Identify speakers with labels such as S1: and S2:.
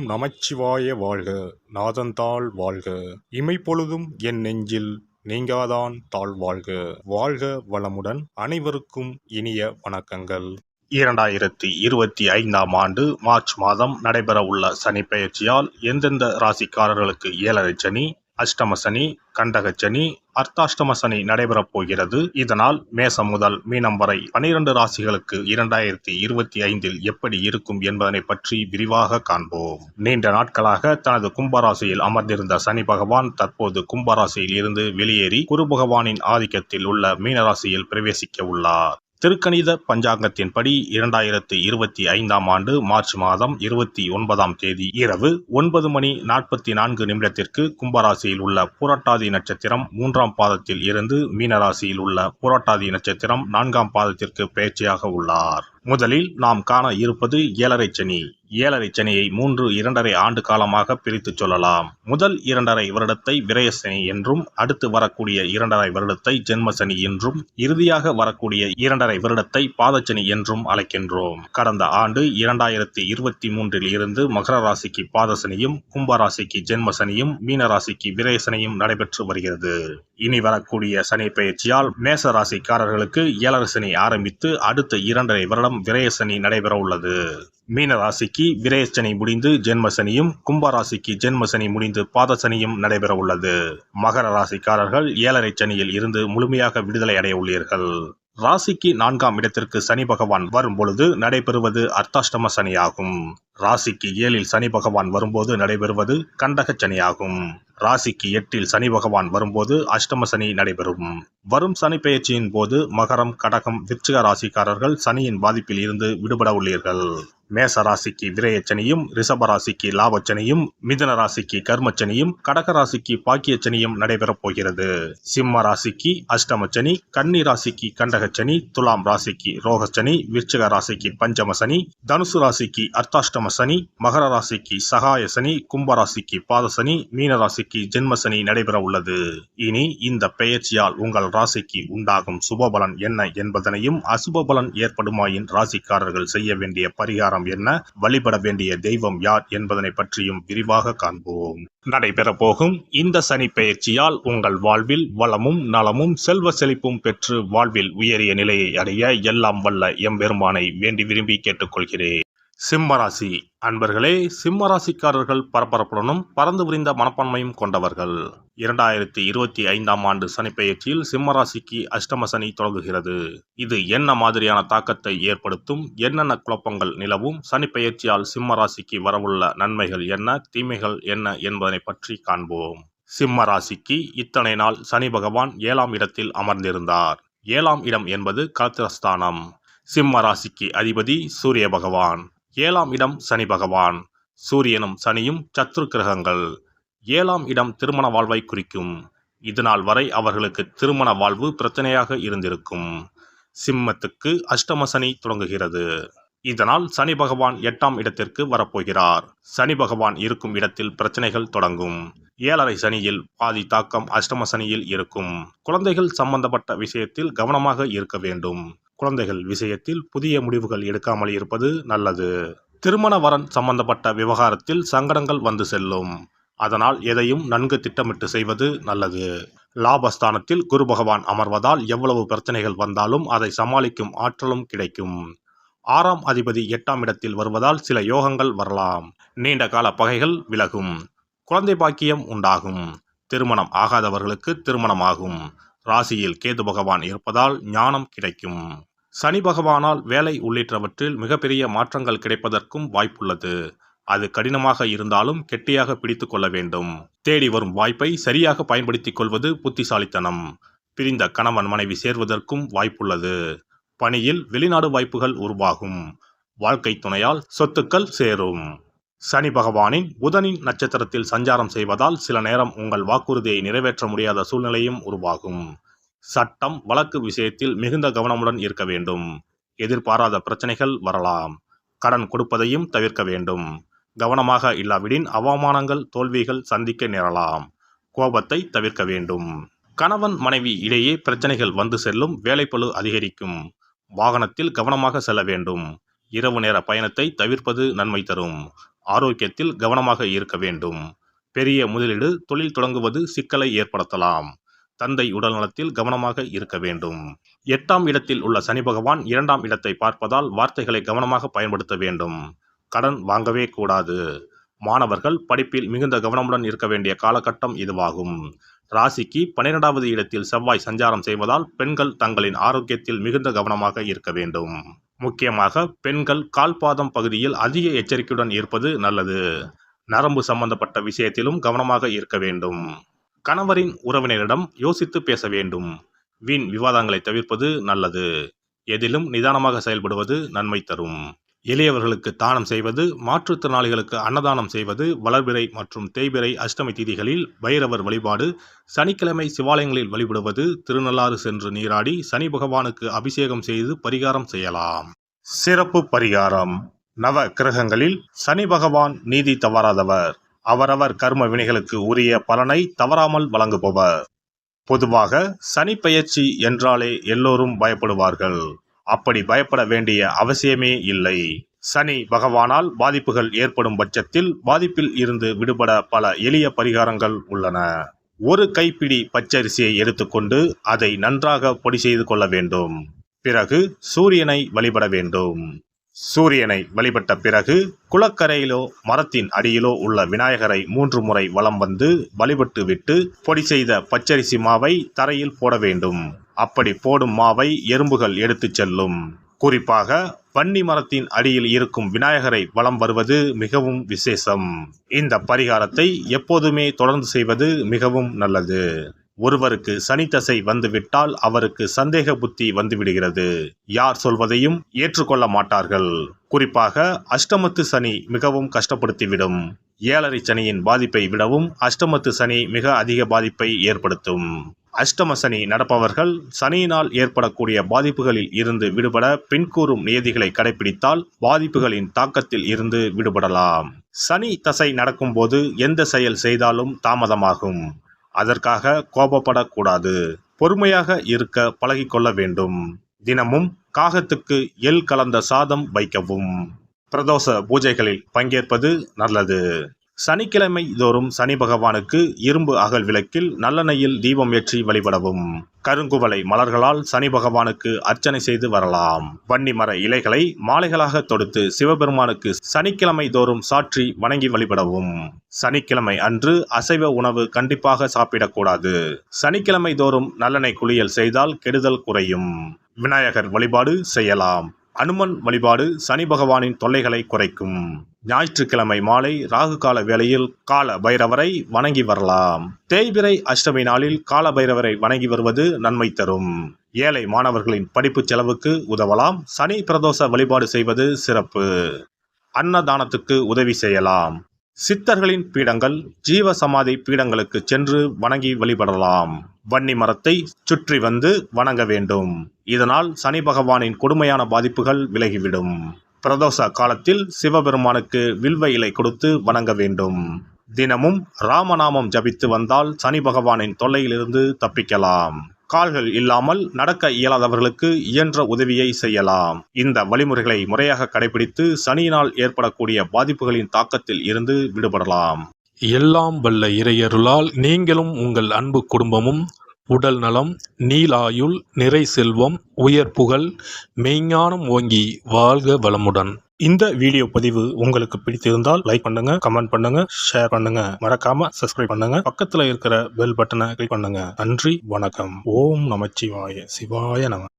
S1: நமச்சிவாய வாழ்க. நாதன்தாள் வாழ்க. இமைப்பொழுதும் என் நெஞ்சில் நீங்காதான் தாழ் வாழ்க. வாழ்க வளமுடன். அனைவருக்கும் இனிய வணக்கங்கள். 2025ஆம் ஆண்டு மார்ச் மாதம் நடைபெற உள்ள சனி பெயர்ச்சியால் எந்தெந்த ராசிக்காரர்களுக்கு 7.5 சனி, அஷ்டம சனி, கண்டக சனி, அர்த்தாஷ்டம சனி நடைபெறப் போகிறது. இதனால் மேசம் முதல் மீனம் வரை 12 ராசிகளுக்கு 2025இல் எப்படி இருக்கும் என்பதனை பற்றி விரிவாக காண்போம். நீண்ட நாட்களாக தனது கும்பராசியில் அமர்ந்திருந்த சனி பகவான் தற்போது கும்பராசியில் இருந்து வெளியேறி குரு பகவானின் ஆதிக்கத்தில் உள்ள மீனராசியில் பிரவேசிக்க உள்ளார். திருக்கணித பஞ்சாங்கத்தின்படி 2025ஆம் ஆண்டு மார்ச் மாதம் 29ஆம் தேதி இரவு 9:44 கும்பராசியில் உள்ள புரட்டாதி நட்சத்திரம் 3ஆம் பாதத்தில் இருந்து மீனராசியில் உள்ள புரட்டாதி நட்சத்திரம் 4ஆம் பாதத்திற்கு பெயர்ச்சியாக உள்ளார். முதலில் நாம் காண இருப்பது 7.5 சனி. 7.5 சனியை 2.5 ஆண்டு காலமாக பிரித்து சொல்லலாம். முதல் 2.5 வருடத்தை விரயசனி என்றும், அடுத்து வரக்கூடிய 2.5 வருடத்தை ஜென்மசனி என்றும், இறுதியாக வரக்கூடிய 2.5 வருடத்தை பாதச்சனி என்றும் அழைக்கின்றோம். கடந்த ஆண்டு 2023இல் இருந்து மகர ராசிக்கு பாதசனியும், கும்பராசிக்கு ஜென்மசனியும், மீனராசிக்கு விரயசனியும் நடைபெற்று வருகிறது. இனி வரக்கூடிய சனி பெயர்ச்சியால் மேச ராசிக்காரர்களுக்கு 7.5 சனி ஆரம்பித்து அடுத்த 2.5 வருடம் விரயசனி நடைபெற உள்ளது. மீன ராசிக்கு விரயசனி முடிந்து ஜென்மசனியும், கும்பராசிக்கு ஜென்மசனி முடிந்து பாதசனியும் நடைபெற உள்ளது. மகர ராசிக்காரர்கள் 7.5 சனியில் இருந்து முழுமையாக விடுதலை அடைய உள்ளீர்கள். ராசிக்கு 4ஆம் இடத்திற்கு சனி பகவான் வரும் பொழுது நடைபெறுவது அர்த்தாஷ்டம சனியாகும். ராசிக்கு 7இல் சனி பகவான் வரும்போது நடைபெறுவது கண்டக சனியாகும். ராசிக்கு 8இல் சனி பகவான் வரும்போது அஷ்டம சனி நடைபெறும். வரும் சனி பெயர்ச்சியின் போது மகரம், கடகம், விருச்சிக ராசிக்காரர்கள் சனியின் பாதிப்பில் இருந்து விடுபட உள்ளீர்கள். மேச ராசிக்கு விரயச்சனியும், ரிஷப ராசிக்கு லாபச்சனியும், மிதுன ராசிக்கு கர்மச்சனியும், கடக ராசிக்கு பாக்கியச்சனியும் நடைபெறப் போகிறது. சிம்ம ராசிக்கு அஷ்டமச்சனி, கன்னி ராசிக்கு கண்டகச்சனி, துலாம் ராசிக்கு ரோகச்சனி, விருச்சிக ராசிக்கு பஞ்சம சனி, தனுசு ராசிக்கு அர்த்தாஷ்டம சனி, மகர ராசிக்கு சகாய சனி, கும்பராசிக்கு பாதசனி, மீன ராசிக்கு ஜென்மசனி நடைபெற உள்ளது. இனி இந்த பெயர்ச்சியால் உங்கள் ராசிக்கு உண்டாகும் சுபபலன் என்ன என்பதனையும், அசுப பலன் ஏற்படுமாயின் ராசிக்காரர்கள் செய்ய வேண்டிய பரிகாரம் என்ன, வழிபட வேண்டிய தெய்வம் யார் என்பதனை பற்றியும் விரிவாக காண்போம். நடைபெற போகும் இந்த சனி பெயர்ச்சியால் உங்கள் வாழ்வில் வளமும் நலமும் செல்வ செழிப்பும் பெற்று வாழ்வில் உயரிய நிலையை அடைய எல்லாம் வல்ல எம்பெருமானை வேண்டி விரும்பி கேட்டுக்கொள்கிறேன். சிம்மராசி அன்பர்களே, சிம்மராசிக்காரர்கள் பரபரப்புடனும் பறந்து விரிந்த மனப்பான்மையும் கொண்டவர்கள். 2025ஆம் ஆண்டு சனி பெயர்ச்சியில் சிம்மராசிக்கு அஷ்டம சனி தொடங்குகிறது. இது என்ன மாதிரியான தாக்கத்தை ஏற்படுத்தும், என்னென்ன குழப்பங்கள் நிலவும், சனி பெயர்ச்சியால் சிம்மராசிக்கு வரவுள்ள நன்மைகள் என்ன, தீமைகள் என்ன என்பதனை பற்றி காண்போம். சிம்ம ராசிக்கு இத்தனை நாள் சனி பகவான் 7ஆம் இடத்தில் அமர்ந்திருந்தார். 7ஆம் இடம் என்பது கலத்திரஸ்தானம். சிம்ம ராசிக்கு அதிபதி சூரிய பகவான். 7ஆம் இடம் சனி பகவான். சூரியனும் சனியும் சத்ரு கிரகங்கள். 7ஆம் இடம் திருமண வாழ்வை குறிக்கும். இதுநாள் வரை அவர்களுக்கு திருமண வாழ்வு பிரச்சனையாக இருந்திருக்கும். சிம்மத்துக்கு அஷ்டம சனி தொடங்குகிறது. இதனால் சனி பகவான் 8ஆம் இடத்திற்கு வரப்போகிறார். சனி பகவான் இருக்கும் இடத்தில் பிரச்சனைகள் தொடங்கும். 7.5 சனியில் பாதி தாக்கம் அஷ்டம சனியில் இருக்கும். குழந்தைகள் சம்பந்தப்பட்ட விஷயத்தில் கவனமாக இருக்க வேண்டும். குழந்தைகள் விஷயத்தில் புதிய முடிவுகள் எடுக்காமல் இருப்பது நல்லது. திருமண வரன் சம்பந்தப்பட்ட விவகாரத்தில் சங்கடங்கள் வந்து செல்லும். அதனால் எதையும் நன்கு திட்டமிட்டு செய்வது நல்லது. லாபஸ்தானத்தில் குரு பகவான் அமர்வதால் எவ்வளவு பிரச்சனைகள் வந்தாலும் அதை சமாளிக்கும் ஆற்றலும் கிடைக்கும். 6ஆம் அதிபதி 8ஆம் இடத்தில் வருவதால் சில யோகங்கள் வரலாம். நீண்ட கால பகைகள் விலகும். குழந்தை பாக்கியம் உண்டாகும். திருமணம் ஆகாதவர்களுக்கு திருமணமாகும். ராசியில் கேது பகவான் இருப்பதால் ஞானம் கிடைக்கும். சனி பகவானால் வேலை உள்ளிட்டவற்றில் மிகப்பெரிய மாற்றங்கள் கிடைப்பதற்கும் வாய்ப்புள்ளது. அது கடினமாக இருந்தாலும் கெட்டியாக பிடித்து கொள்ள வேண்டும். தேடி வரும் வாய்ப்பை சரியாக பயன்படுத்திக் கொள்வது புத்திசாலித்தனம். பிரிந்த கணவன் மனைவி சேர்வதற்கும் வாய்ப்புள்ளது. பணியில் வெளிநாடு வாய்ப்புகள் உருவாகும். வாழ்க்கை துணையால் சொத்துக்கள் சேரும். சனி பகவானின் புதனின் நட்சத்திரத்தில் சஞ்சாரம் செய்வதால் சில நேரம் உங்கள் வாக்குறுதியை நிறைவேற்ற முடியாத சூழ்நிலையும் உருவாகும். சட்டம் வழக்கு விஷயத்தில் மிகுந்த கவனமுடன் இருக்க வேண்டும். எதிர்பாராத பிரச்சனைகள் வரலாம். கடன் கொடுப்பதையும் தவிர்க்க வேண்டும். கவனமாக இல்லாவிடின் அவமானங்கள், தோல்விகள் சந்திக்க நேரலாம். கோபத்தை தவிர்க்க வேண்டும். கணவன் மனைவி இடையே பிரச்சனைகள் வந்து செல்லும். வேலைப்பளு அதிகரிக்கும். வாகனத்தில் கவனமாக செல்ல வேண்டும். இரவு நேர பயணத்தை தவிர்ப்பது நன்மை தரும். ஆரோக்கியத்தில் கவனமாக இருக்க வேண்டும். பெரிய முதலீடு தொழில் தொடங்குவது சிக்கலை ஏற்படுத்தலாம். தந்தை உடல்நலத்தில் கவனமாக இருக்க வேண்டும். 8ஆம் இடத்தில் உள்ள சனி பகவான் 2ஆம் இடத்தை பார்ப்பதால் வார்த்தைகளை கவனமாக பயன்படுத்த வேண்டும். கடன் வாங்கவே கூடாது. மாணவர்கள் படிப்பில் மிகுந்த கவனமுடன் இருக்க வேண்டிய காலகட்டம் இதுவாகும். ராசிக்கு 12வது இடத்தில் செவ்வாய் சஞ்சாரம் செய்வதால் பெண்கள் தங்களின் ஆரோக்கியத்தில் மிகுந்த கவனமாக இருக்க வேண்டும். முக்கியமாக பெண்கள் கால்பாதம் பகுதியில் அதிக எச்சரிக்கையுடன் இருப்பது நல்லது. நரம்பு சம்பந்தப்பட்ட விஷயத்திலும் கவனமாக இருக்க வேண்டும். கணவரின் உறவினரிடம் யோசித்து பேச வேண்டும். வீண் விவாதங்களை தவிர்ப்பது நல்லது. எதிலும் நிதானமாக செயல்படுவது நன்மை தரும். எளியவர்களுக்கு தானம் செய்வது, மாற்றுத்திறனாளிகளுக்கு அன்னதானம் செய்வது, வளர்பிறை மற்றும் தேய்பிறை அஷ்டமி திதிகளில் பைரவர் வழிபாடு, சனிக்கிழமை சிவாலயங்களில் வழிபடுவது, திருநள்ளாறு சென்று நீராடி சனி பகவானுக்கு அபிஷேகம் செய்து பரிகாரம் செய்யலாம். சிறப்பு பரிகாரம். நவ கிரகங்களில் சனி பகவான் நீதி தவறாதவர். அவரவர் கர்ம வினைகளுக்கு உரிய பலனை தவறாமல் வழங்குபவர். பொதுவாக சனி பெயர்ச்சி என்றாலே எல்லோரும் பயப்படுவார்கள். அப்படி பயப்பட வேண்டிய அவசியமே இல்லை. சனி பகவானால் பாதிப்புகள் ஏற்படும் பட்சத்தில் பாதிப்பில் இருந்து விடுபட பல எளிய பரிகாரங்கள் உள்ளன. ஒரு கைப்பிடி பச்சரிசியை எடுத்துக்கொண்டு அதை நன்றாக பொடி செய்து கொள்ள வேண்டும். பிறகு சூரியனை வழிபட வேண்டும். சூரியனை வழிபட்ட பிறகு குளக்கரையிலோ மரத்தின் அடியிலோ உள்ள விநாயகரை 3 முறை வலம் வந்து வழிபட்டு விட்டு பொடி செய்த பச்சரிசி மாவை தரையில் போட வேண்டும். அப்படி போடும் மாவை எறும்புகள் எடுத்துச் செல்லும். குறிப்பாக வன்னி மரத்தின் அடியில் இருக்கும் விநாயகரை வலம் வருவது மிகவும் விசேஷம். இந்த பரிகாரத்தை எப்போதுமே தொடர்ந்து செய்வது மிகவும் நல்லது. ஒருவருக்கு சனி தசை வந்துவிட்டால் அவருக்கு சந்தேக புத்தி வந்துவிடுகிறது. யார் சொல்வதையும் ஏற்றுக்கொள்ள மாட்டார்கள். குறிப்பாக அஷ்டமத்து சனி மிகவும் கஷ்டப்படுத்திவிடும். 7.5 சனியின் பாதிப்பை விடவும் அஷ்டமத்து சனி மிக அதிக பாதிப்பை ஏற்படுத்தும். அஷ்டம சனி நடப்பவர்கள் சனியினால் ஏற்படக்கூடிய பாதிப்புகளில் இருந்து விடுபட பின்கூறும் நியதிகளை கடைபிடித்தால் பாதிப்புகளின் தாக்கத்தில் இருந்து விடுபடலாம். சனி தசை நடக்கும்போது எந்த செயல் செய்தாலும் தாமதமாகும். அதற்காக கோபப்படக்கூடாது. பொறுமையாக இருக்க பழகிக்கொள்ள வேண்டும். தினமும் காகத்துக்கு எள் கலந்த சாதம் வைக்கவும். பிரதோஷ பூஜைகளில் பங்கேற்பது நல்லது. சனிக்கிழமை தோறும் சனி பகவானுக்கு இரும்பு அகல் விளக்கில் நல்லெண்ணெயில் தீபம் ஏற்றி வழிபடவும். கருங்குவளை மலர்களால் சனி பகவானுக்கு அர்ச்சனை செய்து வரலாம். வன்னி மர இலைகளை மாலைகளாக தொடுத்து சிவபெருமானுக்கு சனிக்கிழமை தோறும் சாற்றி வணங்கி வழிபடவும். சனிக்கிழமை அன்று அசைவ உணவு கண்டிப்பாக சாப்பிடக்கூடாது. சனிக்கிழமை தோறும் நல்லெண்ணெய் குளியல் செய்தால் கெடுதல் குறையும். விநாயகர் வழிபாடு செய்யலாம். அனுமன் வழிபாடு சனி பகவானின் தொல்லைகளை குறைக்கும். ஞாயிற்றுக்கிழமை மாலை ராகு கால வேளையில் கால பைரவரை வணங்கி வரலாம். தேய்பிறை அஷ்டமி நாளில் கால பைரவரை வணங்கி வருவது நன்மை தரும். ஏழை மாணவர்களின் படிப்பு செலவுக்கு உதவலாம். சனி பிரதோஷ வழிபாடு செய்வது சிறப்பு. அன்னதானத்துக்கு உதவி செய்யலாம். சித்தர்களின் பீடங்கள், ஜீவ சமாதி பீடங்களுக்கு சென்று வணங்கி வழிபடலாம். வன்னி மரத்தை சுற்றி வந்து வணங்க வேண்டும். இதனால் சனி பகவானின் கொடுமையான பாதிப்புகள் விலகிவிடும். பிரதோஷ காலத்தில் சிவபெருமானுக்கு வில்வ இலை கொடுத்து வணங்க வேண்டும். தினமும் ராமநாமம் ஜபித்து வந்தால் சனி பகவானின் தொல்லையிலிருந்து தப்பிக்கலாம். கால்கள் இல்லாமல் நடக்க இயலாதவர்களுக்கு இயன்ற உதவியை செய்யலாம். இந்த வழிமுறைகளை முறையாக கடைபிடித்து சனியினால் ஏற்படக்கூடிய பாதிப்புகளின் தாக்கத்தில் இருந்து விடுபடலாம்.
S2: எல்லாம் வல்ல இறையருளால் நீங்களும் உங்கள் அன்பு குடும்பமும் உடல் நலம், நீலாயுள், நிறை செல்வம், உயர் புகழ், மெய்ஞானம் ஓங்கி வாழ்க வளமுடன்.
S1: இந்த வீடியோ பதிவு உங்களுக்கு பிடித்திருந்தால் லைக் பண்ணுங்க, கமெண்ட் பண்ணுங்க, ஷேர் பண்ணுங்க. மறக்காம சப்ஸ்கிரைப் பண்ணுங்க. பக்கத்துல இருக்கிற பெல் பட்டனை கிளிக் பண்ணுங்க. நன்றி, வணக்கம். ஓம் நமச்சிவாய. சிவாய நம.